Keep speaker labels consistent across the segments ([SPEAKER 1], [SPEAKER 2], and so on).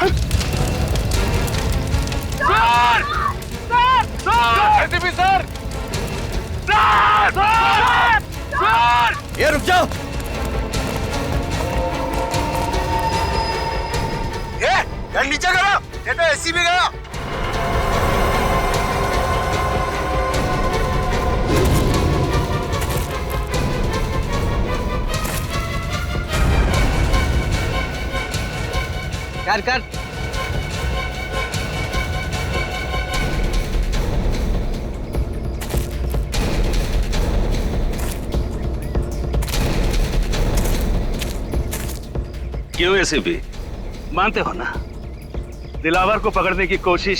[SPEAKER 1] Sir! Sir! ACP sir! Sir! Sir! Sir!
[SPEAKER 2] ये रुक जाओ।
[SPEAKER 3] ये गाड़ी नीचे करो, ये तो एसीपी गया।
[SPEAKER 2] कर
[SPEAKER 4] क्यों एसीपी, मानते हो ना दिलावर को पकड़ने की कोशिश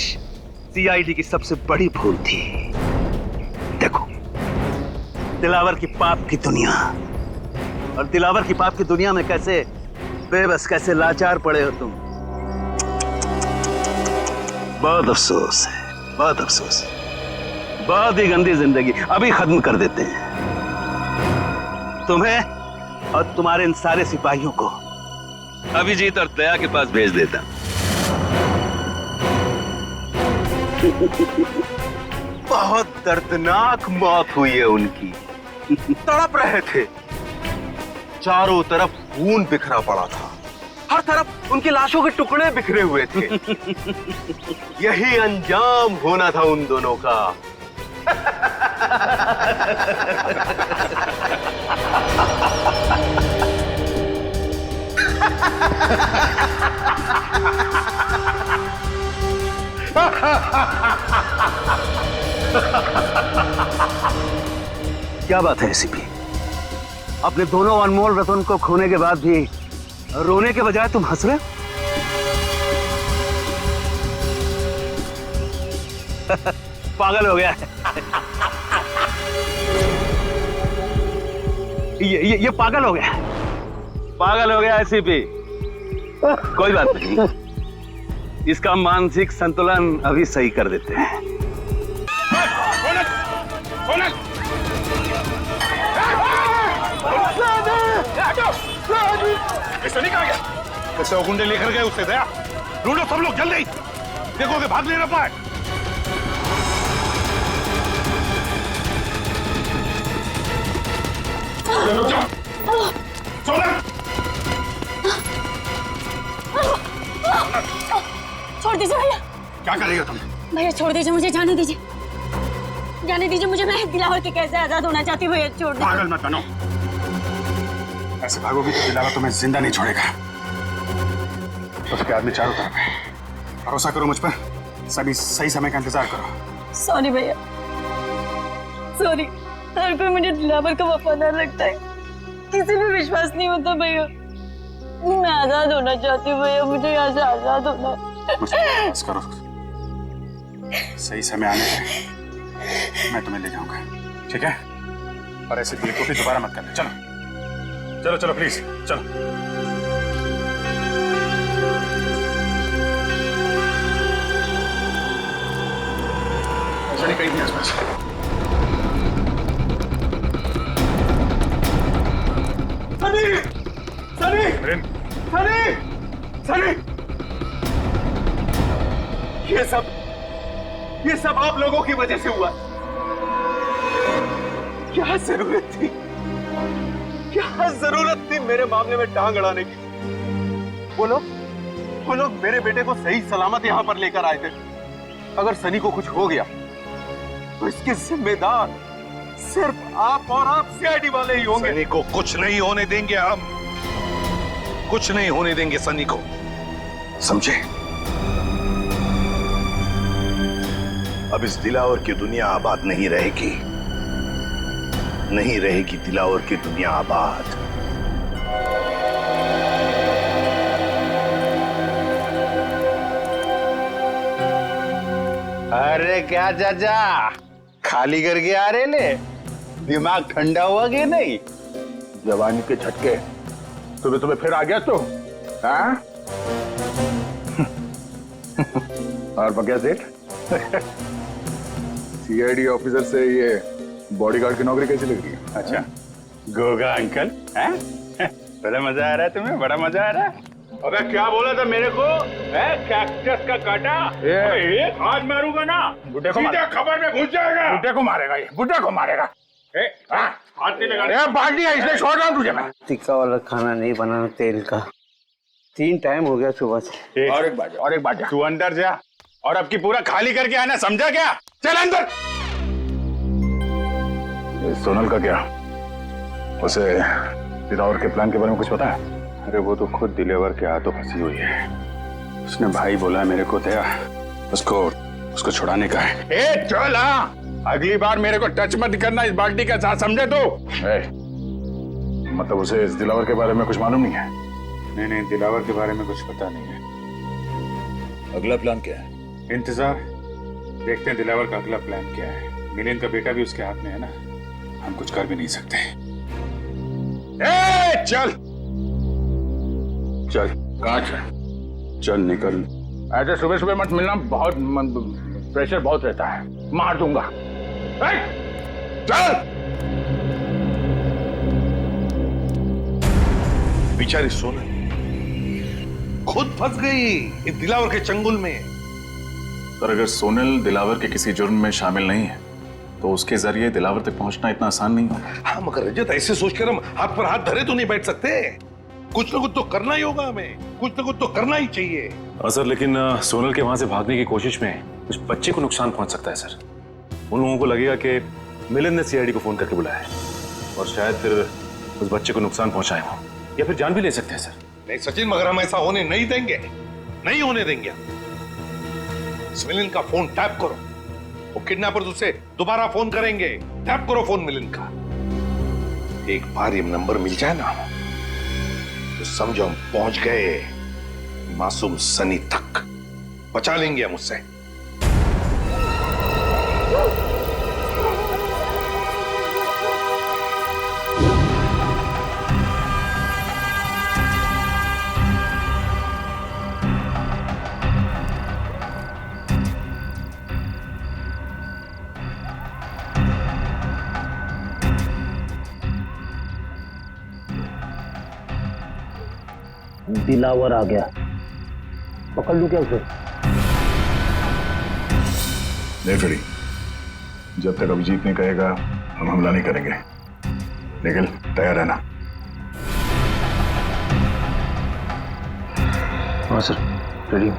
[SPEAKER 4] सीआईडी की सबसे बड़ी भूल थी। देखो दिलावर की पाप की दुनिया और दिलावर की पाप की दुनिया में कैसे बेबस, कैसे लाचार पड़े हो तुम। बहुत अफसोस है, बहुत अफसोस है। बहुत ही गंदी जिंदगी अभी खत्म कर देते हैं। तुम्हें और तुम्हारे इन सारे सिपाहियों को अभिजीत और दया के पास भेज देता।
[SPEAKER 3] बहुत दर्दनाक मौत हुई है उनकी। तड़प रहे थे, चारों तरफ खून बिखरा पड़ा था, हर तरफ उनकी लाशों के टुकड़े बिखरे हुए थे। यही अंजाम होना था उन दोनों का।
[SPEAKER 4] क्या बात है एसीपी, अपने दोनों अनमोल रतन को खोने के बाद भी रोने के बजाय तुम हंस रहे हो? पागल हो गया है। ये पागल हो गया, पागल हो गया एसीपी। कोई बात नहीं, इसका मानसिक संतुलन अभी सही कर देते हैं।
[SPEAKER 1] ऐसा नहीं कहा गया, कैसे वो गुंडे लेकर गए उससे दया। ढूंढो सब लोग जल्दी, देखो कि भाग नहीं ना पाए।
[SPEAKER 5] छोड़ दीजिए भैया।
[SPEAKER 1] क्या करेगा तुम?
[SPEAKER 5] भैया छोड़ दीजिए, मुझे जाने दीजिए, जाने दीजिए मुझे। मैं दिलावर के कैसे आजाद होना चाहती हूँ भैया, छोड़ दीजिए।
[SPEAKER 1] पागल मत बनो, ऐसे भागोगी तो दिलावर तुम्हें जिंदा नहीं छोड़ेगा। उसके आदमी चारों तरफ है, भरोसा करो मुझ पर, सभी सही समय का इंतजार करो।
[SPEAKER 5] सॉरी भैया, सॉरी। हर कोई मुझे दिलावर का वफादार लगता है, किसी पे विश्वास नहीं होता भैया। मैं आजाद होना चाहती हूँ भैया, मुझे यहाँ से आजाद होना है।
[SPEAKER 1] मुझ पर बस करो, सही समय आने पे मैं तुम्हें ले जाऊंगा, ठीक है? और ऐसे बेवकूफी दोबारा मत करना। चलो चलो चलो प्लीज चलो। सनी कहीं नहीं आसपास। सनी सनी सनी सनी, ये सब आप लोगों की वजह से हुआ। क्या जरूरत थी, क्या जरूरत थी मेरे मामले में टांग अड़ाने की? वो लोग मेरे बेटे को सही सलामत यहां पर लेकर आए थे। अगर सनी को कुछ हो गया तो इसके जिम्मेदार सिर्फ आप और आप सीआईडी वाले ही होंगे।
[SPEAKER 6] सनी को कुछ नहीं होने देंगे, हम कुछ नहीं होने देंगे सनी को, समझे? अब इस दिलावर की दुनिया आबाद नहीं रहेगी, नहीं रहेगी दिलावर की दुनिया आबाद।
[SPEAKER 7] अरे क्या चाचा, खाली करके आ रहे ले? दिमाग ठंडा हुआ कि नहीं?
[SPEAKER 1] जवानी के झटके तुम्हें तुम्हें फिर आ गया तो? हाँ? और बगैर सेठ सीआईडी ऑफिसर से ये बॉडीगार्ड की नौकरी कैसी लग रही है?
[SPEAKER 7] अच्छा, गोगा अंकल, हैं? बड़ा मजा आ रहा है तुम्हें? बड़ा मजा आ रहा है? अबे क्या बोला था मेरे को? कैक्टस का कांटा? एक हाथ मारूंगा ना, बुड्ढे को सीधे खबर में घुस जाएगा। बुड्ढे को मारेगा ये, बुड्ढे को मारेगा। हाथ नहीं लगा। बाल्टी है, इसलिए छोड़ रहा हूँ तुझे मैं।
[SPEAKER 2] टिक्का वाला खाना नहीं बनाना तेल का। 3 टाइम हो गया सुबह से।
[SPEAKER 7] और एक बात तू अंदर जा और अब की पूरा खाली करके आना, समझा क्या? चल अंदर। सोनल का क्या? उसे दिलावर के प्लान के बारे में कुछ पता है? अरे वो तो खुद दिलावर के हाथों फंसी हुई है। उसने भाई बोला है मेरे को दया, उसको छुड़ाने का है। ए चल, हाँ अगली बार मेरे को टच मत करना इस बाल्टी का साथ, समझे तो? मतलब उसे इस दिलावर के बारे में कुछ मालूम नहीं है? नहीं, दिलावर के बारे में कुछ पता नहीं है। अगला प्लान क्या है? इंतजार, देखते हैं दिलावर का अगला प्लान क्या है। मिलिंद का बेटा भी उसके हाथ में है ना, हम कुछ कर भी नहीं सकते। चल चल, कहाँ चल निकल। ऐसे सुबह सुबह मत मिलना, बहुत प्रेशर बहुत रहता है, मार दूंगा। चल।
[SPEAKER 6] बेचारी सोनल खुद फंस गई इस दिलावर के चंगुल में।
[SPEAKER 8] पर अगर सोनल दिलावर के किसी जुर्म में शामिल नहीं है तो उसके जरिए दिलावर तक पहुंचना इतना आसान नहीं होगा।
[SPEAKER 6] हाँ मगर रजत, ऐसे सोचकर हम हाथ पर हाथ धरे तो नहीं बैठ सकते। कुछ ना कुछ तो करना ही होगा, हमें कुछ ना कुछ तो करना ही चाहिए।
[SPEAKER 8] सर, लेकिन सोनल के वहां से भागने की कोशिश में उस बच्चे को नुकसान पहुंच सकता है सर। उन लोगों को लगेगा कि मिलिंद ने सीआईडी को फोन करके बुलाया है और शायद फिर उस बच्चे को नुकसान पहुंचाए हो या फिर जान भी ले सकते हैं सर।
[SPEAKER 6] नहीं सचिन, मगर हम ऐसा होने नहीं देंगे, नहीं होने देंगे। मिलिंद का फोन टैप करो, वो किडनैपर्स उसे दोबारा फोन करेंगे। टैप करो फोन मिलिंद का। एक बार ये नंबर मिल जाए ना तो समझो हम पहुंच गए मासूम सनी तक। बचा लेंगे हम उससे।
[SPEAKER 2] दिलावर आ गया, पकड़ लूं क्या उसे?
[SPEAKER 8] नहीं फ्रेडी, जब तक अभिजीत नहीं कहेगा हम हमला नहीं करेंगे, लेकिन तैयार रहना।
[SPEAKER 2] हाँ सर, रेडी।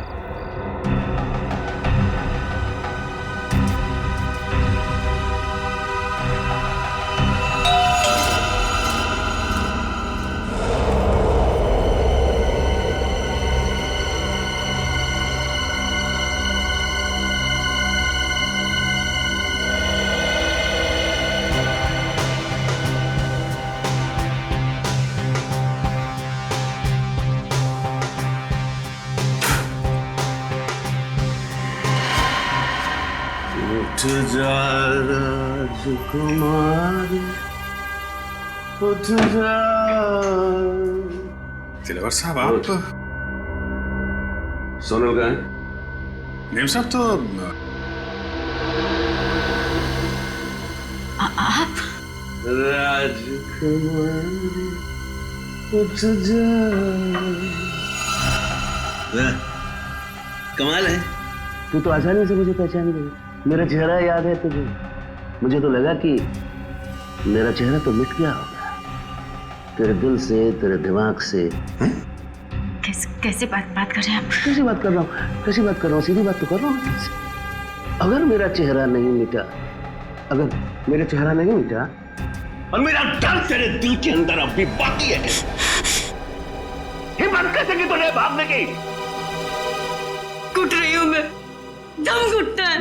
[SPEAKER 3] उठ जा राजकुमारी, उठ जा।
[SPEAKER 8] दिलावर साहब, आप
[SPEAKER 3] सोनल का है?
[SPEAKER 8] नेम साहब तो
[SPEAKER 3] राजकुमारी, उठ जा।
[SPEAKER 2] कमाल है, तू तो आसानी से मुझे पहचान गई। मेरा चेहरा याद है तुझे? मुझे तो लगा कि मेरा चेहरा तो मिट गया होगा तेरे दिल से, तेरे दिमाग से।
[SPEAKER 5] कैसे बात कर रहे हैं आप?
[SPEAKER 2] कैसी बात कर रहा हूँ? कैसी बात कर रहा हूँ? सीधी बात तो कर रहा हूँ। अगर मेरा चेहरा नहीं मिटा, अगर मेरा चेहरा नहीं मिटा
[SPEAKER 3] और मेरा डर तेरे दिल के अंदर अब भी बाकी है, हिम्मत कैसे की तूने भागने की?
[SPEAKER 5] घुट रही हूँ मैं, दम घुटता है।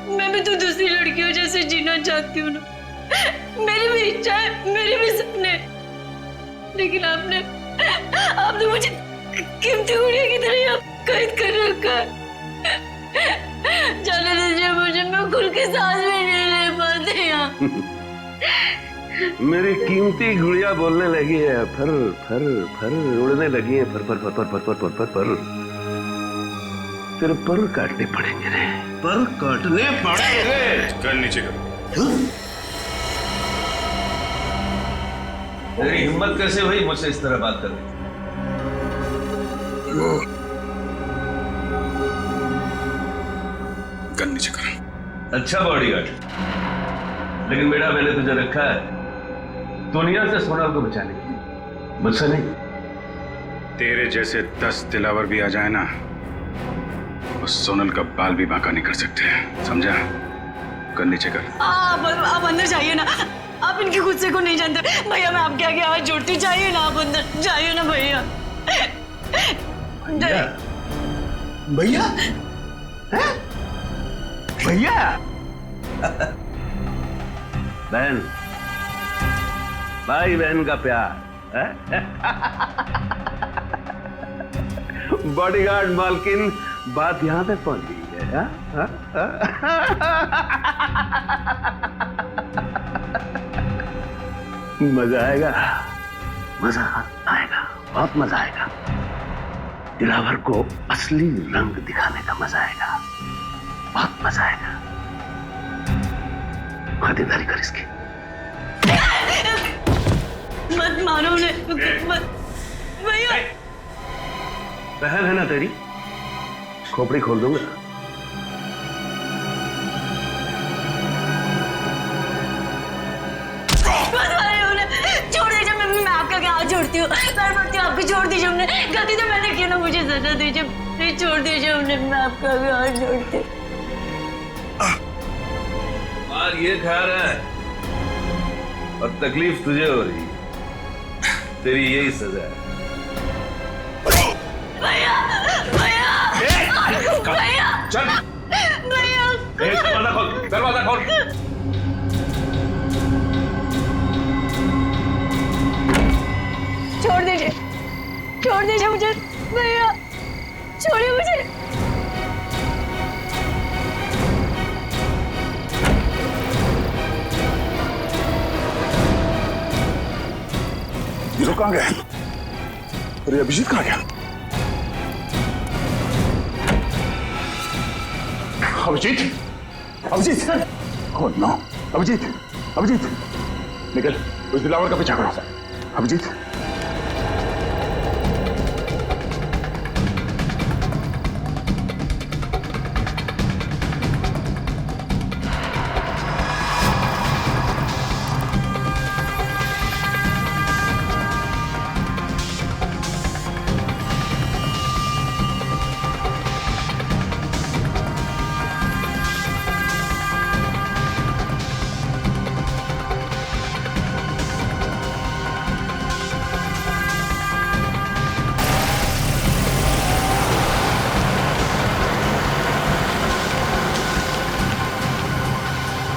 [SPEAKER 5] मैं भी तो दूसरी लड़कियों जैसे जीना चाहती हूँ ना। मेरी भी इच्छा है, मेरे भी सपने, लेकिन आपने मुझे कीमती गुड़िया की तरह कैद कर रखा है। जाने दीजिए मुझे, मैं खुल के सांस भी नहीं ले पाती यहाँ।
[SPEAKER 2] मेरी कीमती गुड़िया बोलने लगी है, फर फर फर उड़ने लगी है, फर फर फर फर फर फर फर फर फर। तेरे पर काटने पड़ेंगे रे,
[SPEAKER 3] पर काटने पड़ेंगे।
[SPEAKER 8] कर नीचे कर।
[SPEAKER 9] तेरी हिम्मत कैसे हुई मुझसे इस तरह बात करने की?
[SPEAKER 7] वो गन नीचे कर।
[SPEAKER 4] अच्छा बॉडीगार्ड, लेकिन बेटा मैंने तुझे रखा है दुनिया से सोनल को बचाने के लिए, मुझसे नहीं।
[SPEAKER 7] तेरे जैसे 10 दिलावर भी आ जाए ना, उस सोनल का बाल भी बांका नहीं कर सकते, समझा? गन नीचे कर।
[SPEAKER 5] आप अंदर जाइए ना, आप इनके गुस्से को नहीं जानते भैया। मैं आपके आगे हाथ जोड़ती, जाइए ना, आप अंदर जाइए ना भैया।
[SPEAKER 3] भैया भैया
[SPEAKER 4] बहन, भाई बहन का प्यार है? बॉडीगार्ड मालकिन, बात यहां तक पहुंच गई है। हा? मजा आएगा,
[SPEAKER 2] मजा आएगा, बहुत मजा आएगा। दिलावर को असली रंग दिखाने का मजा आएगा, बहुत मजा आएगा। खातिरदारी कर इसकी।
[SPEAKER 5] मत मारो उन्हें, मत भैया।
[SPEAKER 2] बहन है ना तेरी, खोपड़ी खोल दूंगा।
[SPEAKER 5] छोड़ दीजिए, मैं आपका क्या हाथ जोड़ती हूँ, पैर पड़ती हूँ आपको, छोड़ दीजिए उन्हें। गलती तो मैंने की ना, मुझे सजा दीजिए प्लीज, छोड़ दीजिए उन्हें, मैं आपका भी हाथ जोड़ती हूँ।
[SPEAKER 4] और ये खा रहा है और तकलीफ तुझे हो रही, तेरी यही सजा है।
[SPEAKER 5] भैया भैया भैया
[SPEAKER 4] चल
[SPEAKER 5] भैया,
[SPEAKER 4] दरवाजा खोल, दरवाजा खोल।
[SPEAKER 5] छोड़ दीजिए मुझे भैया, छोड़िए मुझे।
[SPEAKER 7] ये लोग कहाँ गए? अरे अभिजीत कहाँ गया? Abhijit, Abhijit sir. Oh no, Abhijit, Abhijit, निकल, उस दिलावर का पीछा करो। Abhijit,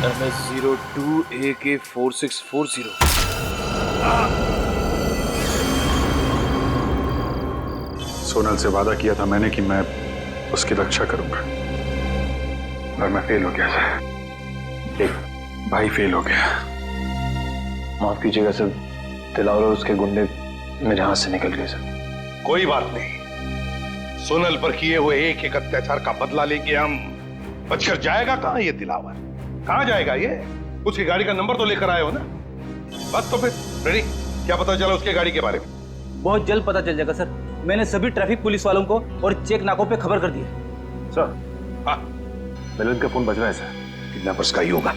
[SPEAKER 9] MS-02 AK4640।
[SPEAKER 7] सोनल से वादा किया था मैंने कि मैं उसकी रक्षा करूंगा, और मैं फेल हो गया सर। एक भाई फेल हो गया।
[SPEAKER 9] माफ कीजिएगा सर, दिलावर और उसके गुंडे मेरे हाथ से निकल गए सर।
[SPEAKER 6] कोई बात नहीं, सोनल पर किए हुए एक एक अत्याचार का बदला लेके हम बचकर जाएगा कहां ये दिलावर? कहां जाएगा ये? उसकी गाड़ी का नंबर तो लेकर आए हो ना? बस तो फिर रेडी। क्या पता चला उसके गाड़ी के बारे में?
[SPEAKER 10] बहुत जल्द पता चल जाएगा सर। मैंने सभी ट्रैफिक पुलिस वालों को और चेक नाकों पे खबर कर दी है।
[SPEAKER 8] सर,
[SPEAKER 6] हाँ,
[SPEAKER 8] मिलन का फोन बज रहा है सर।
[SPEAKER 6] किडनैपर्स का ही होगा।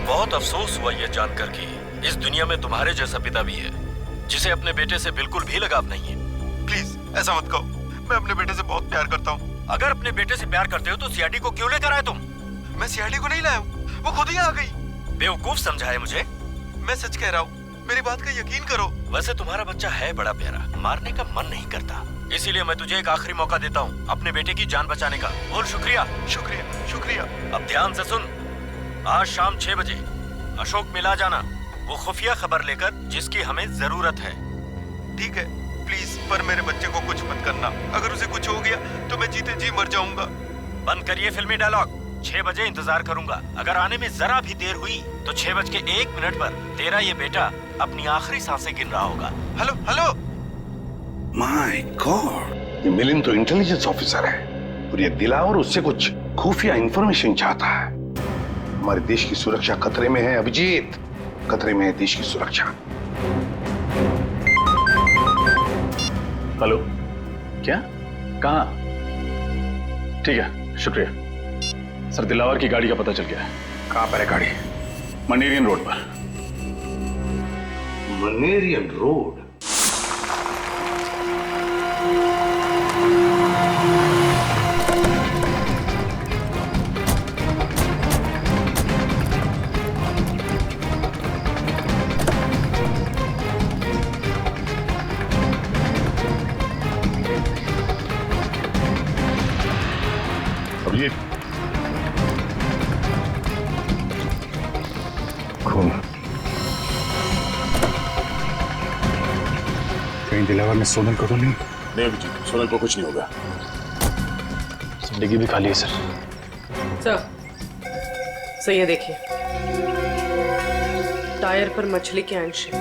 [SPEAKER 11] बहुत अफसोस हुआ यह जानकर कि इस दुनिया में तुम्हारे जैसा पिता भी है जिसे अपने बेटे से बिल्कुल भी लगाव नहीं है।
[SPEAKER 3] प्लीज ऐसा मत कहो, मैं अपने बेटे से बहुत प्यार करता हूँ।
[SPEAKER 11] अगर अपने बेटे से प्यार करते हो तो सीआईडी को क्यों लेकर आए तुम?
[SPEAKER 3] मैं सीआईडी को नहीं लाया हूँ, वो खुद ही आ गई।
[SPEAKER 11] बेवकूफ समझा है मुझे?
[SPEAKER 3] मैं सच कह रहा हूँ, मेरी बात का यकीन करो।
[SPEAKER 11] वैसे तुम्हारा बच्चा है बड़ा प्यारा, मारने का मन नहीं करता, इसीलिए मैं तुझे एक आखिरी मौका देता हूँ अपने बेटे की जान बचाने का। बोल शुक्रिया।
[SPEAKER 3] शुक्रिया शुक्रिया।
[SPEAKER 11] अब ध्यान से सुन, आज शाम 6 बजे अशोक मिला जाना, वो खुफिया खबर लेकर जिसकी हमें जरूरत है।
[SPEAKER 3] ठीक है, प्लीज, पर मेरे बच्चे को कुछ मत करना। अगर उसे कुछ हो गया तो मैं जीते जी मर जाऊंगा।
[SPEAKER 11] बंद करिए फिल्मी डायलॉग। 6 बजे इंतजार करूंगा। अगर आने में जरा भी देर हुई तो 6:01 पर तेरा ये बेटा अपनी आखिरी सांसें गिन रहा होगा।
[SPEAKER 3] Hello hello.
[SPEAKER 6] माय गॉड, ये मिलिंद तो इंटेलिजेंस ऑफिसर है और ये दिलावर उससे कुछ खुफिया इंफॉर्मेशन चाहता है। हमारे देश की सुरक्षा खतरे में है अभिजीत, खतरे में है देश की सुरक्षा।
[SPEAKER 7] हेलो, क्या? कहाँ? ठीक है, शुक्रिया सर। दिलावर की गाड़ी का पता चल गया है। कहाँ पर है गाड़ी? मनेरियन रोड पर।
[SPEAKER 3] मनेरियन रोड?
[SPEAKER 7] ये खून कहीं दिलावर ने सोनल को तो नहीं? नहीं अभिजीत, सोनल को कुछ नहीं होगा। डिग्गी भी खाली है सर।
[SPEAKER 12] सही है, देखिए टायर पर मछली के अंश है।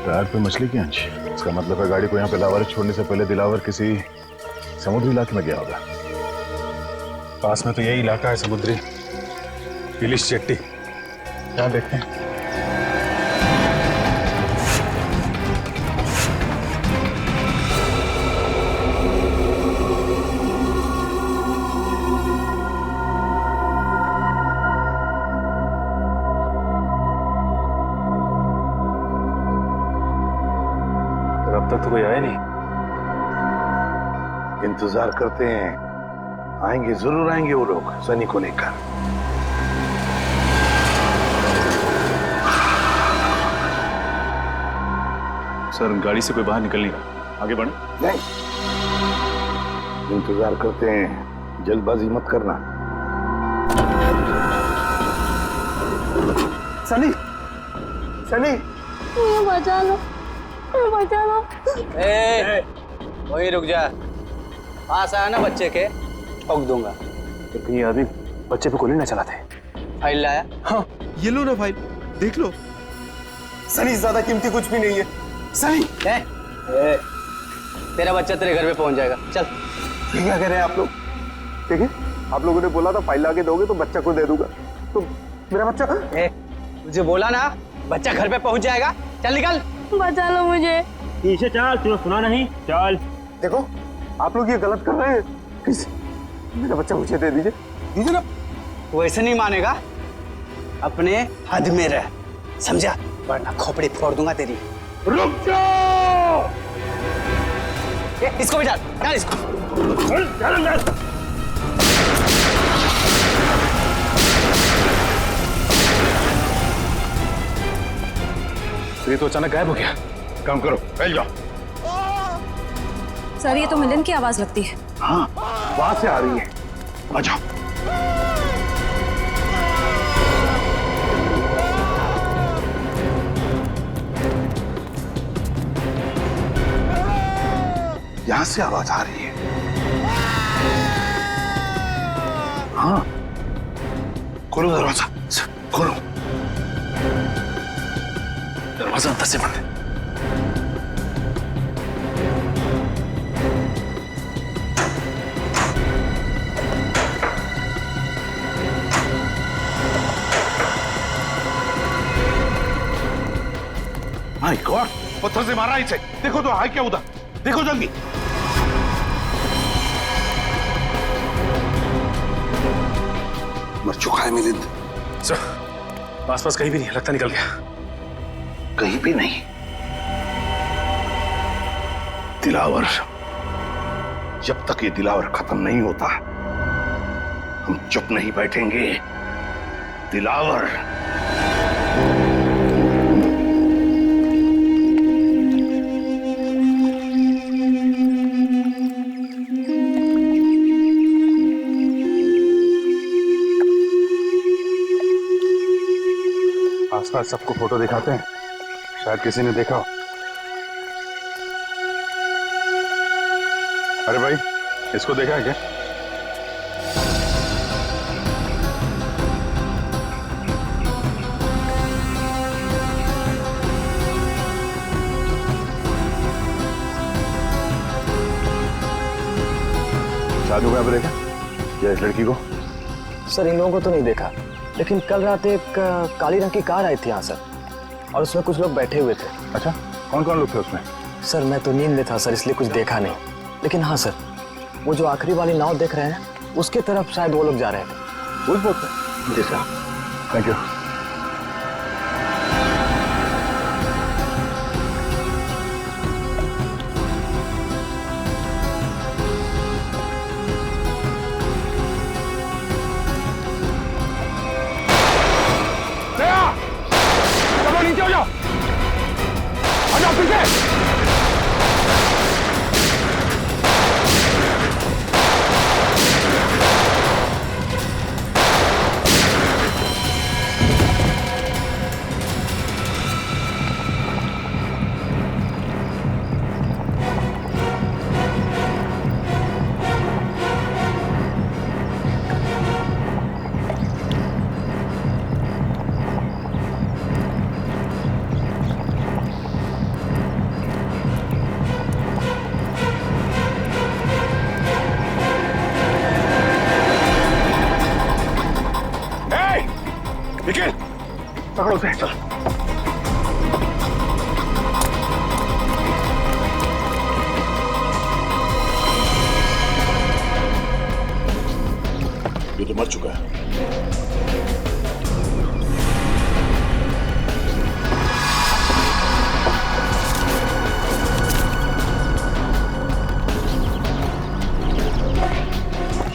[SPEAKER 7] टायर पे मछली के अंश? इसका मतलब है गाड़ी को यहाँ पे लावारिस छोड़ने से पहले दिलावर किसी समुद्री इलाके में गया होगा। पास में तो यही इलाका है समुद्री, इलिश चट्टी। यहाँ देखते हैं।
[SPEAKER 8] अब तक तो कोई आया नहीं।
[SPEAKER 3] इंतजार करते हैं, आएंगे, जरूर आएंगे वो लोग सनी को लेकर।
[SPEAKER 7] सर गाड़ी से कोई बाहर निकल नहीं रहा, आगे बढ़े।
[SPEAKER 3] नहीं, इंतजार करते हैं, जल्दबाजी मत करना। सनी, सनी,
[SPEAKER 5] बचा लो, बचा लो।
[SPEAKER 10] वही रुक जा, पास आया ना बच्चे के, ठोक दूंगा।
[SPEAKER 8] लेकिन ये आदमी बच्चे पे गोली ना चलाते।
[SPEAKER 10] फाइल लाया?
[SPEAKER 1] हाँ, ये लो ना फाइल, देख लो। सनी, ज्यादा कीमती कुछ भी नहीं है। सनी,
[SPEAKER 10] तेरा बच्चा तेरे घर पे पहुंच जाएगा, चल।
[SPEAKER 1] ये क्या कह रहे हैं आप लोग? देखिए, आप लोगों ने बोला था फाइल लाके दोगे तो बच्चा को दे दूंगा, तो मेरा बच्चा?
[SPEAKER 10] मुझे बोला ना बच्चा घर पे पहुंच जाएगा, चल निकल।
[SPEAKER 5] बचा लो मुझे।
[SPEAKER 10] पीछे चल, तूने सुना नहीं? चल।
[SPEAKER 1] देखो, आप लोग ये गलत कर रहे हैं। प्लीज मेरा बच्चा मुझे दे दीजिए, दीजिए ना।
[SPEAKER 10] वैसे नहीं मानेगा, अपने हद में रह, समझा? वरना खोपड़ी फोड़ दूंगा तेरी।
[SPEAKER 3] रुक जाओ!
[SPEAKER 10] इसको भी डाल, डाल इसको।
[SPEAKER 3] चल, चल।
[SPEAKER 7] ये तो अचानक गायब हो गया। काम करो, फैल जाओ।
[SPEAKER 5] सर, ये तो मिलन की आवाज लगती है।
[SPEAKER 3] हाँ, वहां से आ रही है, आ जाओ। यहां से आवाज आ रही है। हाँ, खोलो दरवाजा, खोलो।
[SPEAKER 7] दरवाजा अंदर से बंद है।
[SPEAKER 3] माय गॉड, पत्थर से मारा इसे। देखो तो है क्या उधर, देखो जल्दी। मर चुका है मिलिंद।
[SPEAKER 8] सर आसपास कहीं भी नहीं, लगता निकल गया।
[SPEAKER 3] कहीं भी नहीं। दिलावर, जब तक ये दिलावर खत्म नहीं होता हम चुप नहीं बैठेंगे। दिलावर।
[SPEAKER 7] आसपास सबको फोटो दिखाते हैं, शायद किसी ने देखा हो। अरे भाई, इसको देखा है क्या? साधु को देखा या इस लड़की को?
[SPEAKER 9] सर, इन लोगों को तो नहीं देखा, लेकिन कल रात एक काली रंग की कार आई थी यहाँ सर, और उसमें कुछ लोग बैठे हुए थे।
[SPEAKER 7] अच्छा, कौन कौन लोग थे उसमें?
[SPEAKER 9] सर मैं तो नींद में था सर, इसलिए कुछ देखा नहीं। लेकिन हाँ सर, वो जो आखिरी वाली नाव देख रहे हैं उसके तरफ शायद वो लोग जा रहे थे।
[SPEAKER 7] उस बोट पे?
[SPEAKER 2] जी सर।
[SPEAKER 7] Thank you.
[SPEAKER 6] नीचे हो जाओ, आ जाओ पीछे। निखिल, पकड़ो उसे। चल।
[SPEAKER 8] ये तो मर चुका है।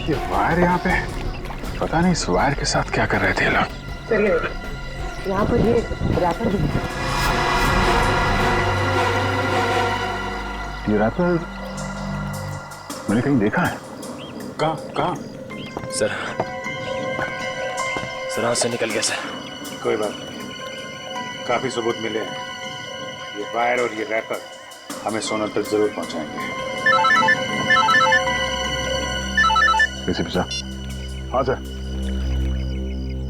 [SPEAKER 7] ये वायर यहाँ पे, पता नहीं इस वायर के साथ क्या कर रहे थे लोग।
[SPEAKER 12] चलिए यहाँ पर ये रैपर भी है।
[SPEAKER 7] ये रैपर मैंने कहीं देखा है। कहाँ कहाँ?
[SPEAKER 9] सर हाथ से निकल गया सर।
[SPEAKER 6] कोई बात नहीं, काफी सबूत मिले हैं। ये वायर और ये रैपर हमें सोनल तक जरूर पहुंचाएंगे।
[SPEAKER 7] एसीपी साहब। हाँ सर।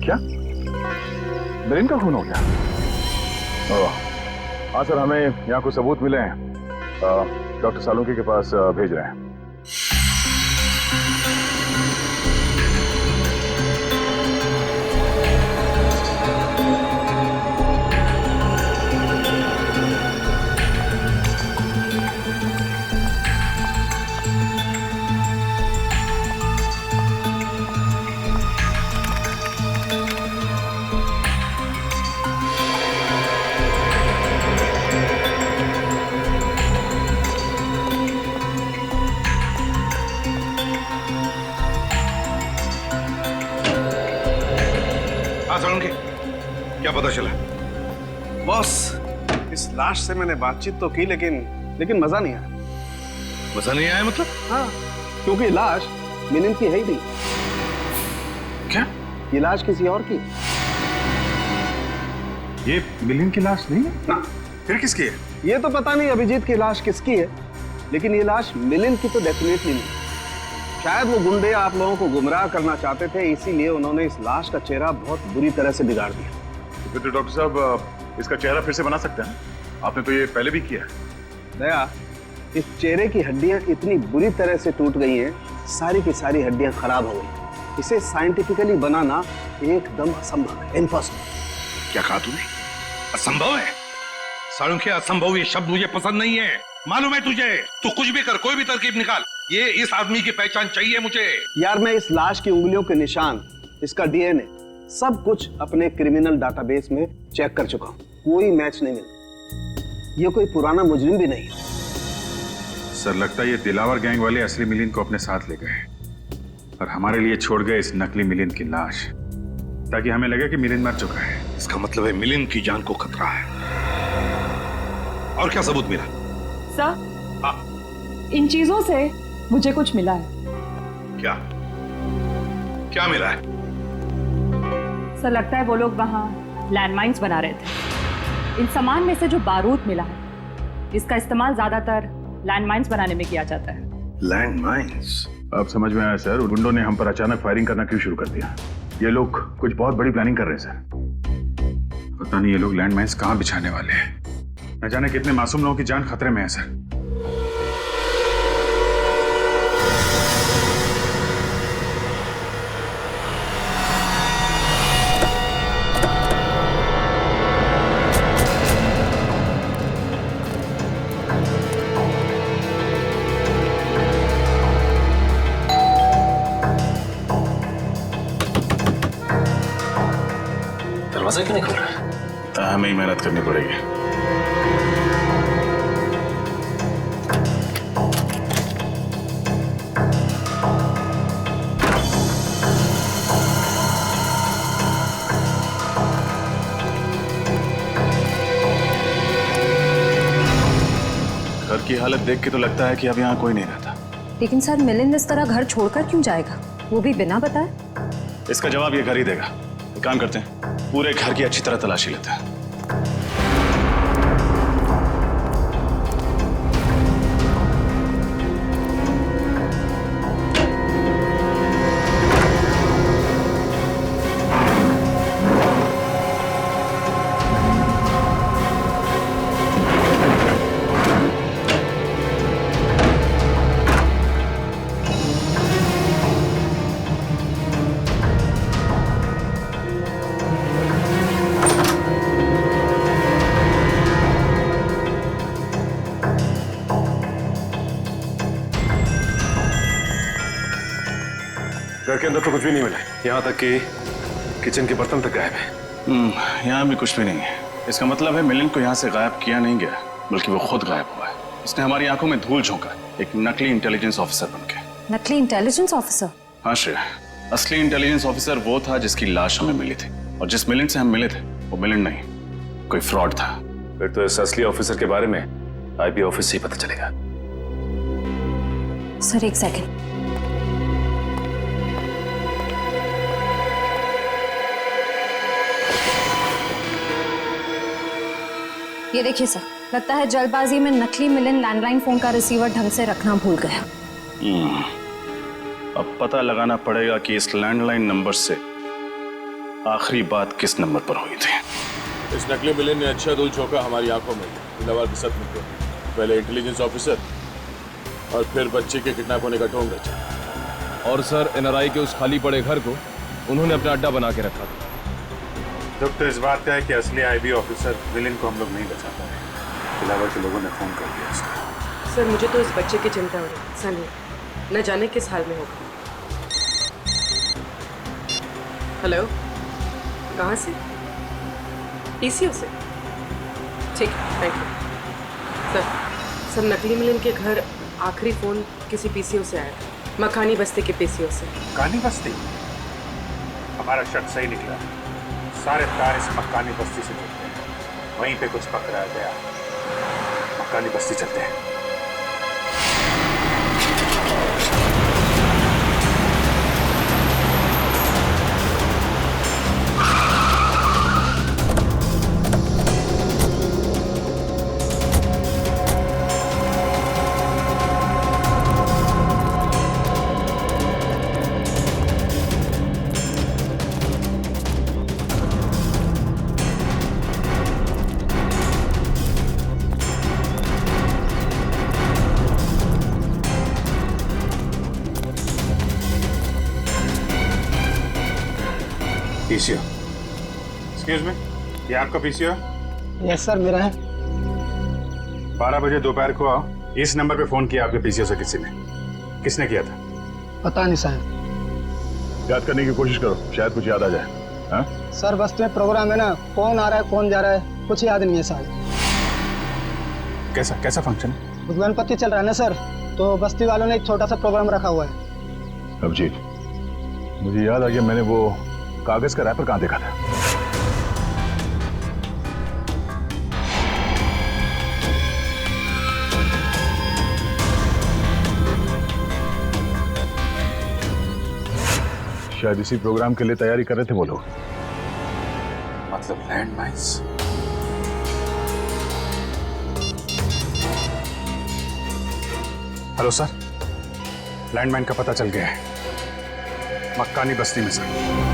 [SPEAKER 7] क्या मिलिंद का खून हो गया? हाँ सर, हमें यहाँ कुछ सबूत मिले हैं। डॉक्टर सालुंकी के पास भेज रहे हैं।
[SPEAKER 6] क्या पता चला?
[SPEAKER 1] बॉस, इस लाश से मैंने बातचीत तो की, लेकिन मजा नहीं आया।
[SPEAKER 6] मजा नहीं आया मतलब?
[SPEAKER 1] हाँ, क्योंकि लाश मिलिंद की है ही नहीं।
[SPEAKER 6] क्या?
[SPEAKER 1] ये लाश किसी और की।
[SPEAKER 7] ये मिलिंद की लाश नहीं है
[SPEAKER 1] ना।
[SPEAKER 6] फिर किसकी है?
[SPEAKER 1] ये तो पता नहीं अभिजीत की लाश किसकी है, लेकिन ये लाश मिलिंद की तो डेफिनेटली नहीं। शायद वो गुंडे आप लोगों को गुमराह करना चाहते थे, इसीलिए उन्होंने इस लाश का चेहरा बहुत बुरी तरह से बिगाड़ दिया।
[SPEAKER 7] फिर तो डॉक्टर साहब इसका चेहरा फिर से बना सकते हैं। आपने तो ये पहले भी किया है।
[SPEAKER 1] दया, इस चेहरे की हड्डियां इतनी बुरी तरह से टूट गई हैं, सारी की सारी हड्डियां खराब हो गई। इसे साइंटिफिकली बनाना एकदम असंभव है, इम्पॉसिबल।
[SPEAKER 6] क्या कहा तूने? असंभव है? सालुंकी, असंभव ये शब्द मुझे पसंद नहीं है। मालूम है तुझे? तू कुछ भी कर, कोई भी तरकीब निकाल, ये इस आदमी की पहचान चाहिए मुझे।
[SPEAKER 1] यार, मैं इस लाश की उंगलियों के निशान, इसका डीएनए, सब कुछ अपने क्रिमिनल डाटाबेस में चेक कर चुका हूं, कोई मैच नहीं मिला। ये कोई पुराना मुजरिम भी नहीं।
[SPEAKER 7] सर, लगता है ये दिलावर गैंग वाले असली मिलिंद को अपने साथ ले गए और हमारे लिए छोड़ गए इस नकली मिलिंद की लाश, ताकि हमें लगे कि मिलिंद मर चुका है।
[SPEAKER 6] इसका मतलब है मिलिंद की जान को खतरा है। और क्या सबूत मिला?
[SPEAKER 13] सर,
[SPEAKER 6] हाँ,
[SPEAKER 13] इन चीजों से मुझे कुछ मिला है।
[SPEAKER 6] क्या क्या मिला है?
[SPEAKER 13] सर, लगता है वो लोग वहाँ लैंडमाइंस बना रहे थे। इन सामान में से जो बारूद मिला है, इसका इस्तेमाल ज्यादातर लैंडमाइंस बनाने में किया जाता है।
[SPEAKER 6] लैंडमाइंस?
[SPEAKER 7] अब समझ में आया सर, गुंडों ने हम पर अचानक फायरिंग करना क्यों शुरू कर दिया। ये लोग कुछ बहुत बड़ी प्लानिंग कर रहे हैं सर। पता नहीं ये लोग लैंडमाइंस कहाँ बिछाने वाले हैं। न जाने कितने मासूम लोगों की जान खतरे में है सर।
[SPEAKER 8] दरवाजा क्यों नहीं खुल रहा है?
[SPEAKER 7] तो हमें ही मेहनत करनी पड़ेगी। घर की हालत देख के तो लगता है कि अब यहाँ कोई नहीं रहता।
[SPEAKER 14] लेकिन सर मिलिंद इस तरह घर छोड़कर क्यों जाएगा, वो भी बिना बताए?
[SPEAKER 7] इसका जवाब ये घर ही देगा। एक काम करते हैं, पूरे घर की अच्छी तरह तलाशी लेते हैं।
[SPEAKER 8] घर के अंदर तो कुछ भी नहीं मिला, यहाँ तक कि किचन के बर्तन तक गायब है।
[SPEAKER 7] यहाँ भी कुछ भी नहीं है। इसका मतलब है मिलिंद को यहाँ से गायब किया नहीं गया, बल्कि वो खुद गायब हुआ है। इसने हमारी आंखों में धूल झोंका, एक नकली इंटेलिजेंस ऑफिसर बनके।
[SPEAKER 14] नकली इंटेलिजेंस ऑफिसर?
[SPEAKER 7] हाँ श्रेया, असली इंटेलिजेंस ऑफिसर वो था जिसकी लाश हमें मिली थी, और जिस मिलिंद से हम मिले थे वो मिलिंद नहीं, कोई फ्रॉड था।
[SPEAKER 8] फिर तो इस असली ऑफिसर के बारे में आईबी ऑफिस से ही पता चलेगा।
[SPEAKER 14] सर एक सेकंड। ये देखिए सर, लगता है जल्दबाजी में नकली मिलिंद लैंडलाइन फोन का रिसीवर ढंग से रखना भूल गया।
[SPEAKER 7] अब पता लगाना पड़ेगा कि इस लैंडलाइन नंबर से आखिरी बात किस नंबर पर हुई थी।
[SPEAKER 15] इस नकली मिलिंद ने अच्छा धूल झोंका हमारी आंखों में, दिलावर के सदमे को। पहले इंटेलिजेंस ऑफिसर और फिर बच्चे के किडनैप होने का ढोंग रचा।
[SPEAKER 16] और सर एनआरआई के उस खाली पड़े घर को उन्होंने अपना अड्डा बना के रखा था।
[SPEAKER 7] दुख तो इस बात का है कि असली आईबी ऑफिसर मिलिंद को हम लोग नहीं बचा पाए। दिलावर के लोगों ने फोन कर दिया उसको।
[SPEAKER 12] सर मुझे तो इस बच्चे की चिंता हो रही, सनी न जाने किस हाल में होगा। हेलो, कहाँ से? पीसीओ से? ठीक है, थैंक यू। सर नकली मिलिंद के घर आखिरी फोन किसी पीसीओ से आया था, मकानी बस्ती के पीसीओ से।
[SPEAKER 7] मकानी बस्ती? हमारा शक सही निकला। सारे तार इस मकानी बस्ती से जुड़ते हैं, वहीं पे कुछ पकड़ा गया। मकानी बस्ती चलते हैं। पीसीओ, एक्सक्यूज मी, ये आपका पीसीओ है?
[SPEAKER 10] यस सर, मेरा है।
[SPEAKER 7] 12 बजे दोपहर को आओ। इस नंबर पे फोन किया आपके पीसीओ से किसी ने? किसने किया था?
[SPEAKER 10] पता नहीं साहब।
[SPEAKER 7] याद करने की कोशिश करो, शायद कुछ याद आ जाए। हाँ?
[SPEAKER 10] सर बस्ती में प्रोग्राम है ना, कौन आ रहा है कौन जा रहा है कुछ याद नहीं है साहब।
[SPEAKER 7] कैसा फंक्शन है?
[SPEAKER 10] गणपति चल रहा है ना सर, तो बस्ती वालों ने एक छोटा सा प्रोग्राम रखा हुआ है।
[SPEAKER 7] अभिजीत, मुझे याद आ गया, मैंने वो कागज का रैपर कहाँ देखा था? शायद इसी प्रोग्राम के लिए तैयारी कर रहे थे वो लोग। मतलब land mines. Hello sir, landmine का पता चल गया है, मक्कानी बस्ती में सर।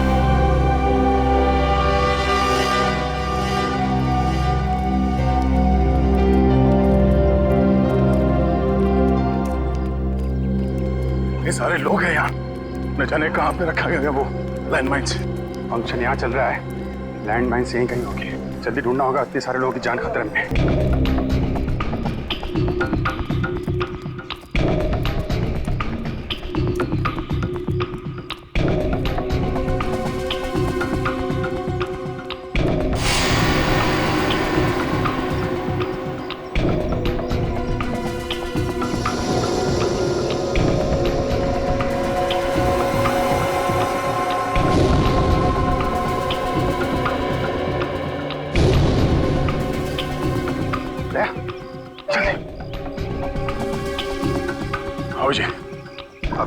[SPEAKER 7] ये सारे लोग हैं यहाँ, न जाने कहाँ पे रखा गया वो लैंडमाइन। फंक्शन यहाँ चल रहा है, लैंडमाइन से यहीं कहीं होगी। जल्दी ढूंढना होगा, इतने सारे लोगों की जान खतरे में है।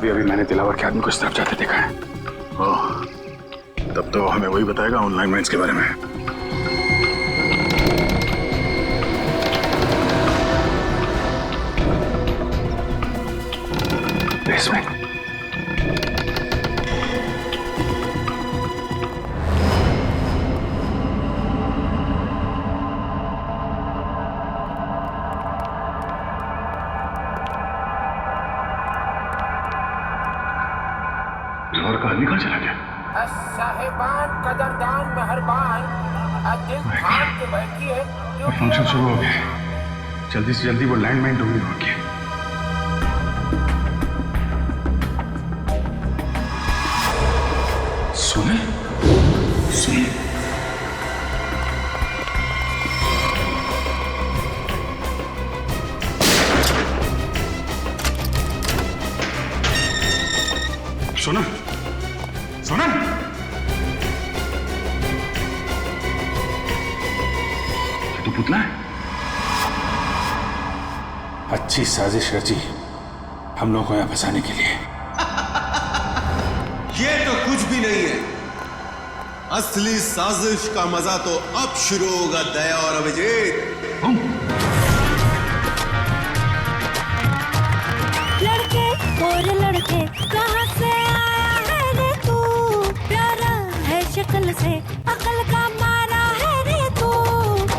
[SPEAKER 7] अभी अभी मैंने दिलावर के आदमी को इस तरफ जाते देखा है। ओह, तब तो हमें वही बताएगा ऑनलाइन माइंस के बारे में। बेसमेंट।
[SPEAKER 17] और का आदमी कहाँ चला गया?
[SPEAKER 18] साहिबान कदरदान मेहरबान दिल थाम के बैठिए
[SPEAKER 7] फंक्शन शुरू हो गया, जल्दी से जल्दी वो लैंडमाइन ढूंढनी होगी। सुने सुने सुना सुना तो पुतला है। अच्छी साजिश रची हम लोगों को यहां फंसाने के लिए।
[SPEAKER 3] ये तो कुछ भी नहीं है। असली साजिश का मजा तो अब शुरू होगा दया और अभिजीत।
[SPEAKER 19] लड़के और लड़के कहां से आया है रे तू, प्यारा है शक्ल से अकल का मारा है रे तू।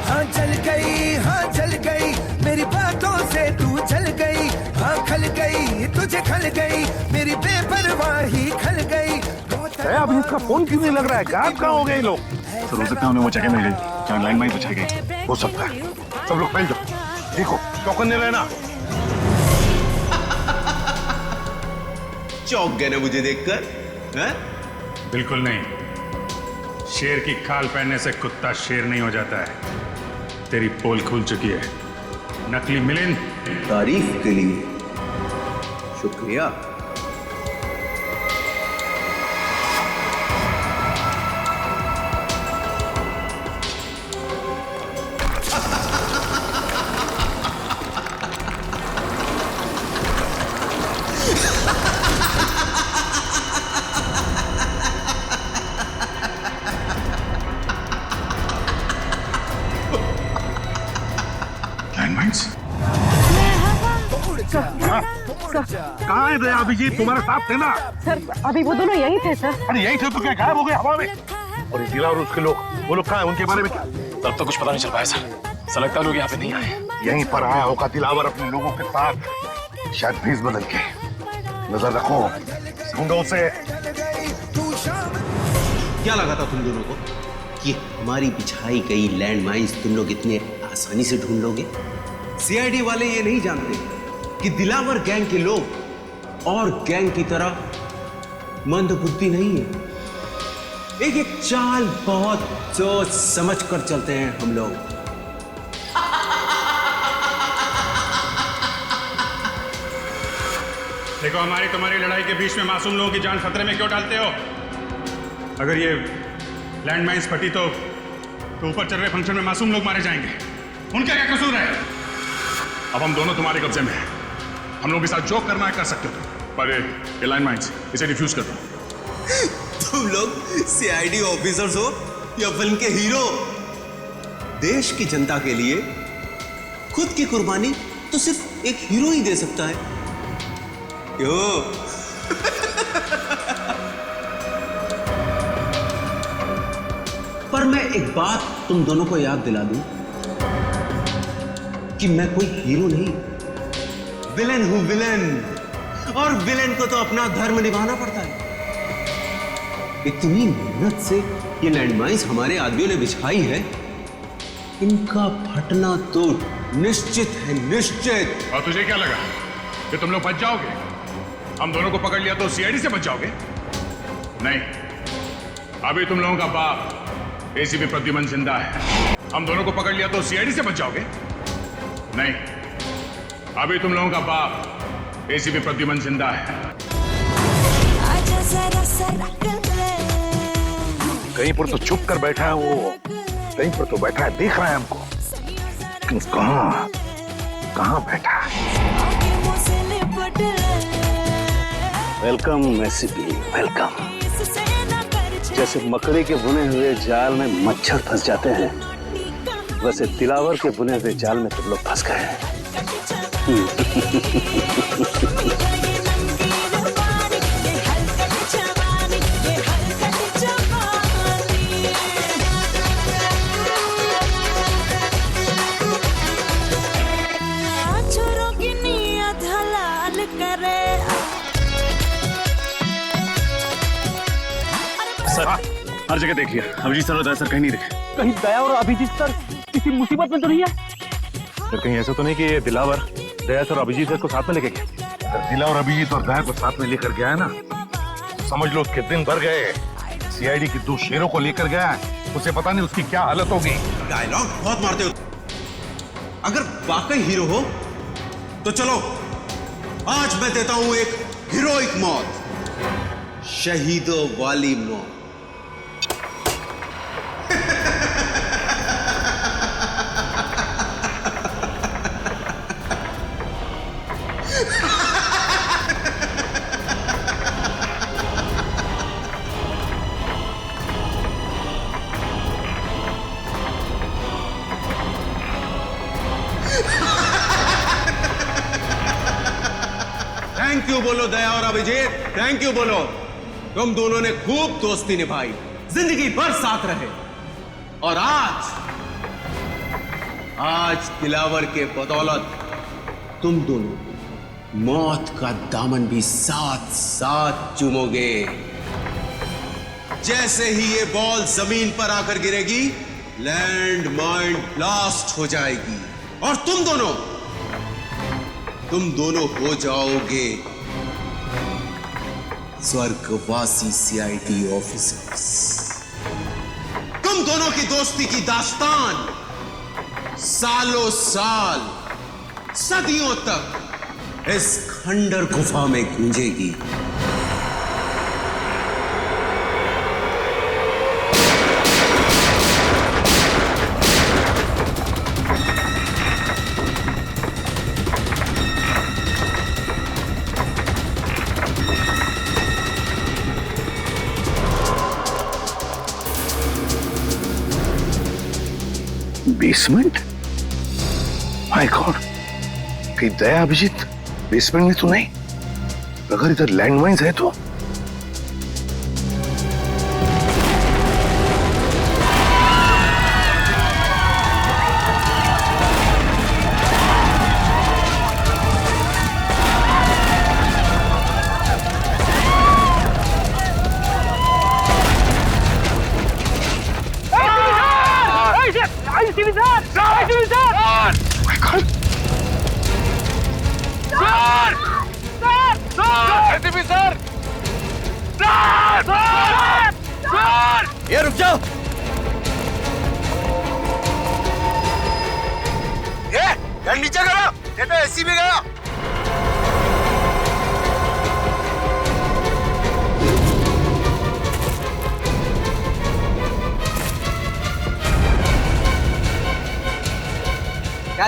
[SPEAKER 20] हाँ जल गई मेरी बातों से तू जल गई। हाँ खल गई तुझे खल गई मेरी बेपरवाही खल गई।
[SPEAKER 17] अभी इसका फोन क्यों नहीं लग रहा है? गायब कहाँ हो गए लोग?
[SPEAKER 7] सर हो सकता है उन्हें वो जगह मिल गई जहाँ लैंडमाइन बचाई गई।
[SPEAKER 17] हो सकता है। सब लोग फैल जाओ, देखो टोकन नहीं लेना।
[SPEAKER 3] चौंक गए ना मुझे देखकर? हैं?
[SPEAKER 7] बिल्कुल नहीं। शेर की खाल पहनने से कुत्ता शेर नहीं हो जाता है। तेरी पोल खुल चुकी है नकली मिलिंद।
[SPEAKER 3] तारीफ के लिए शुक्रिया।
[SPEAKER 17] कहाँ है दया अभिजीत? तुम्हारे साथ थे ना?
[SPEAKER 21] सर अभी वो दोनों यही थे सर।
[SPEAKER 17] अरे यही थे तो क्या गायब हो गए हवा में? और ये दिला और उसके लोग, वो लोग कहाँ हैं? उनके बारे में क्या?
[SPEAKER 8] तब तो कुछ पता नहीं चल पाया सर। लगता है लोग यहाँ पे नहीं आए।
[SPEAKER 17] यहीं पर आया होगा दिलावर अपने लोगों के साथ, शायद भेस बदल के। नजर रखो, ढूंढो उसे।
[SPEAKER 3] क्या लगा था तुम दोनों को कि हमारी बिछाई गई लैंडमाइंस तुम लोग इतने आसानी से ढूंढ लोगे? सीआईडी वाले ये नहीं जानते कि दिलावर गैंग के लोग और गैंग की तरह मंदबुद्धि नहीं है। एक एक चाल बहुत सोच समझ कर चलते हैं हम लोग।
[SPEAKER 7] देखो हमारी तुम्हारी लड़ाई के बीच में मासूम लोगों की जान खतरे में क्यों डालते हो? अगर ये लैंडमाइंस फटी तो ऊपर चल रहे फंक्शन में मासूम लोग मारे जाएंगे। उनका क्या कसूर है? अब हम दोनों तुम्हारे कब्जे में हैं। हम लोगों के साथ जो करना है कर सकते हो, पर ये लैंडमाइंस इसे डिफ्यूज कर दो।
[SPEAKER 3] तुम लोग सीआईडी ऑफिसर्स हो या फिल्म के हीरो? देश की जनता के लिए खुद की कुर्बानी तो सिर्फ एक हीरो ही दे सकता है। क्यों? पर मैं एक बात तुम दोनों को याद दिला दूं कि मैं कोई हीरो नहीं, विलेन हूं, विलेन। और विलेन को तो अपना धर्म निभाना पड़ता है। इतनी मेहनत से ये लैंडमाइंस हमारे आदमियों ने बिछाई है, इनका फटना तो निश्चित है, निश्चित।
[SPEAKER 7] और तुझे क्या लगा कि तुम लोग बच जाओगे? हम दोनों को पकड़ लिया तो सीआईडी से बच जाओगे? नहीं, अभी तुम लोगों का बाप एसीपी प्रद्युमन जिंदा है। हम दोनों को पकड़ लिया तो सीआईडी से बच जाओगे? नहीं, अभी तुम लोगों का बाप एसीपी प्रद्युमन जिंदा है।
[SPEAKER 17] कहीं पर तो चुप कर बैठा है वो, कहीं पर तो बैठा है, देख रहा है हमको, लेकिन कहाँ बैठा है?
[SPEAKER 2] Welcome ACP, welcome. जैसे मकड़ी के बुने हुए जाल में मच्छर फंस जाते हैं, वैसे दिलावर के बुने हुए जाल में तुम लोग फंस गए हैं।
[SPEAKER 8] सर, हर जगह देखिए, अभिजीत सर और दया सर कहीं नहीं दिखे।
[SPEAKER 1] कहीं दया और अभिजीत सर किसी मुसीबत में तो नहीं है?
[SPEAKER 8] सर कहीं ऐसा तो नहीं कि ये दिलावर दया सर और अभिजीत सर को साथ में लेके गया?
[SPEAKER 17] अगर दिला और अभिजीत और दया को साथ में लेकर गया है ना, समझ लो उसके दिन भर गए। सीआईडी की 2 शेरों को लेकर गया है, उसे पता नहीं उसकी क्या हालत होगी।
[SPEAKER 3] डायलॉग बहुत मारते हो। अगर वाकई हीरो हो तो चलो, आज मैं देता हूं एक हीरोइक मौत, शहीदों वाली मौत। थैंक यू बोलो दया और अभिजीत, थैंक यू बोलो। तुम दोनों ने खूब दोस्ती निभाई, जिंदगी भर साथ रहे, और आज दिलावर के बदौलत तुम दोनों मौत का दामन भी साथ साथ चूमोगे। जैसे ही ये बॉल जमीन पर आकर गिरेगी, लैंड माइन ब्लास्ट हो जाएगी और तुम दोनों हो जाओगे स्वर्गवासी सीआईडी ऑफिसर्स। तुम दोनों की दोस्ती की दास्तान सालों साल, सदियों तक इस खंडर गुफा में गूंजेगी।
[SPEAKER 17] बेसमेंट? माय गॉड, कहीं दया अभिजीत बेसमेंट में तो नहीं? अगर इधर लैंडमाइंस है तो?
[SPEAKER 3] ये रुक जाओ। ये गन नीचे करो, ये तो एसी भी गया।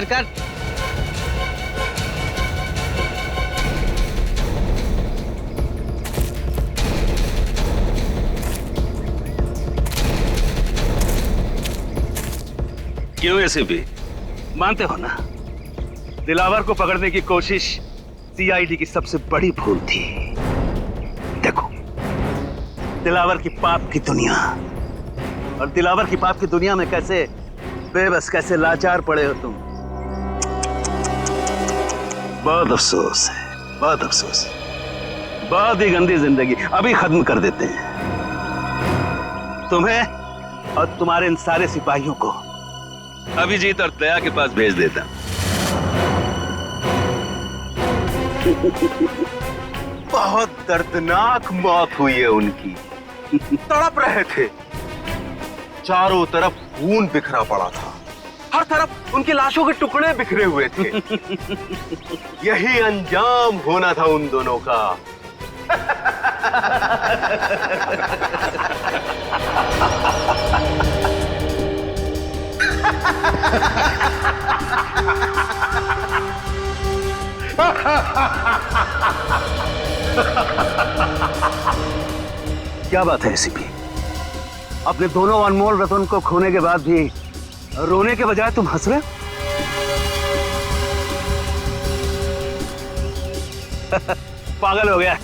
[SPEAKER 10] कर
[SPEAKER 2] क्यों एसीपी, मानते हो ना, दिलावर को पकड़ने की कोशिश सीआईडी की सबसे बड़ी भूल थी। देखो, दिलावर की पाप की दुनिया, और दिलावर की पाप की दुनिया में कैसे बेबस, कैसे लाचार पड़े हो तुम। बहुत अफसोस है, बहुत अफसोस है। बहुत ही गंदी जिंदगी अभी खत्म कर देते हैं। तुम्हें और तुम्हारे इन सारे सिपाहियों को अभिजीत और दया के पास भेज देता।
[SPEAKER 3] बहुत दर्दनाक मौत हुई है उनकी। तड़प रहे थे, चारों तरफ खून बिखरा पड़ा था, हर तरफ उनकी लाशों के टुकड़े बिखरे हुए थे। यही अंजाम होना था उन दोनों का।
[SPEAKER 2] क्या बात है एसीपी? अपने दोनों अनमोल रतन को खोने के बाद भी रोने के बजाय तुम हंस रहे हो? पागल हो गया है।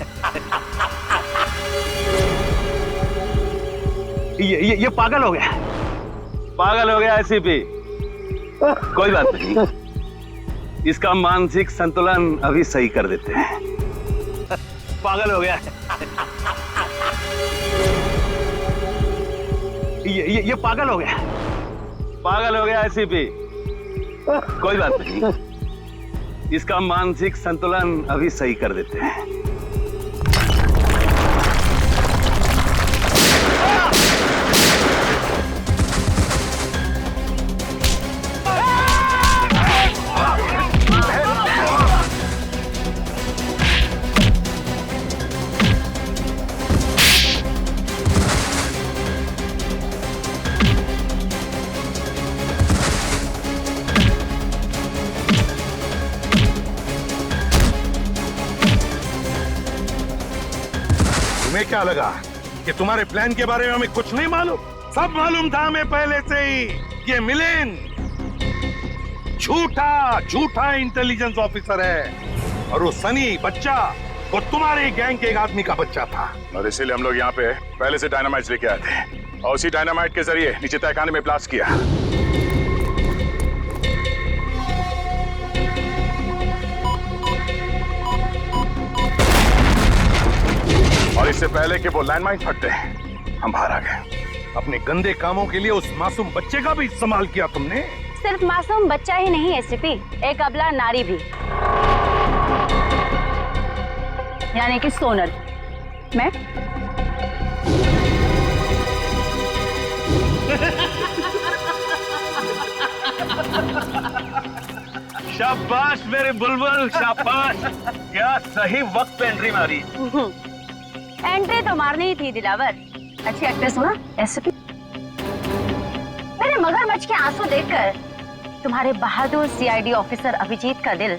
[SPEAKER 2] ये पागल हो गया, पागल हो गया एसीपी। कोई बात नहीं, इसका मानसिक संतुलन अभी सही कर देते हैं। पागल हो गया है। ये पागल हो गया, पागल हो गया एसीपी। कोई बात नहीं, इसका मानसिक संतुलन अभी सही कर देते हैं।
[SPEAKER 6] तुम्हें क्या लगा कि तुम्हारे प्लान के बारे में हमें कुछ नहीं मालूम? सब मालूम था हमें पहले से ही। ये मिलिन झूठा इंटेलिजेंस ऑफिसर है और वो सनी बच्चा वो तुम्हारे गैंग के एक आदमी का बच्चा था।
[SPEAKER 7] और इसीलिए हम लोग यहाँ पे पहले से डायनामाइट लेके आए थे और उसी डायनामाइट के जरिए नीचे तहखाने में ब्लास्ट किया। और इससे पहले कि वो लैंडमाइन फटते हम बाहर आ गए।
[SPEAKER 6] अपने गंदे कामों के लिए उस मासूम बच्चे का भी इस्तेमाल किया तुमने।
[SPEAKER 4] सिर्फ मासूम बच्चा ही नहीं एसीपी, एक अबला नारी भी, यानी कि सोनल। मैं
[SPEAKER 2] शाबाश मेरे बुलबुल, शाबाश। क्या सही वक्त पे एंट्री मारी।
[SPEAKER 4] एंट्री तो मारनी ही थी दिलावर। अच्छी एक्ट्रेस हो ना एसपी। मेरे मगरमच्छ के आंसू देखकर तुम्हारे बहादुर सीआईडी ऑफिसर अभिजीत का दिल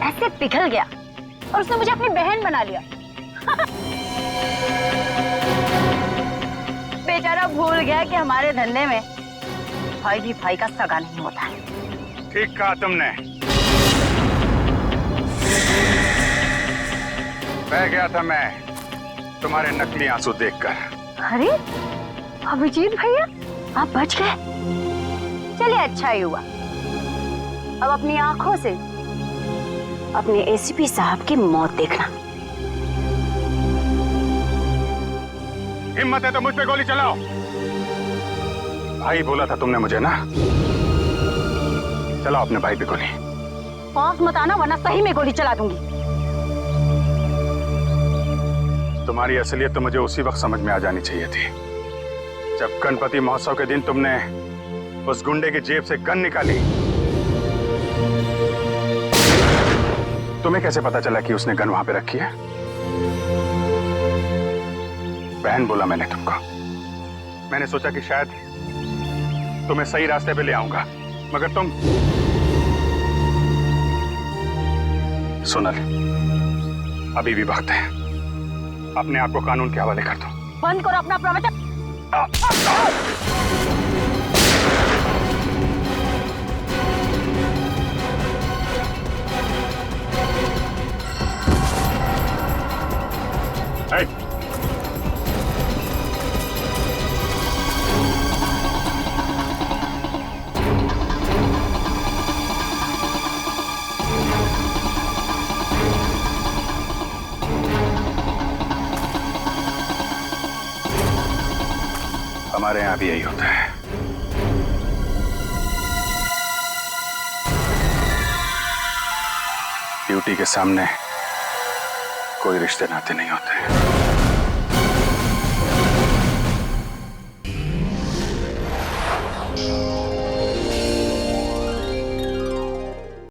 [SPEAKER 4] ऐसे पिघल गया और उसने मुझे अपनी बहन बना लिया। बेचारा भूल गया कि हमारे धंधे में भाई भी भाई का सगा नहीं होता है।
[SPEAKER 7] ठीक कहा तुमने। बह गया था मैं तुम्हारे नकली आंसू देखकर।
[SPEAKER 4] अरे अभिजीत भैया, आप बच गए। चलिए अच्छा ही हुआ। अब अपनी आंखों से अपने एसीपी साहब की मौत देखना।
[SPEAKER 7] हिम्मत है तो मुझ पे गोली चलाओ। भाई बोला था तुमने मुझे ना, चलाओ अपने भाई पे गोली।
[SPEAKER 4] पास मत आना वरना सही में गोली चला दूंगी।
[SPEAKER 7] तुम्हारी असलियत तो मुझे उसी वक्त समझ में आ जानी चाहिए थी जब गणपति महोत्सव के दिन तुमने उस गुंडे की जेब से गन निकाली। तुम्हें कैसे पता चला कि उसने गन वहां पे रखी है? बहन बोला मैंने तुमको। मैंने सोचा कि शायद तुम्हें सही रास्ते पे ले आऊंगा, मगर तुम। सोनल, अभी भी वक्त है, अपने आप को कानून के हवाले कर दो।
[SPEAKER 4] बंद करो अपना प्रवचन।
[SPEAKER 7] हमारे यहाँ भी यही होता है। ड्यूटी के सामने कोई रिश्ते नाते नहीं होते।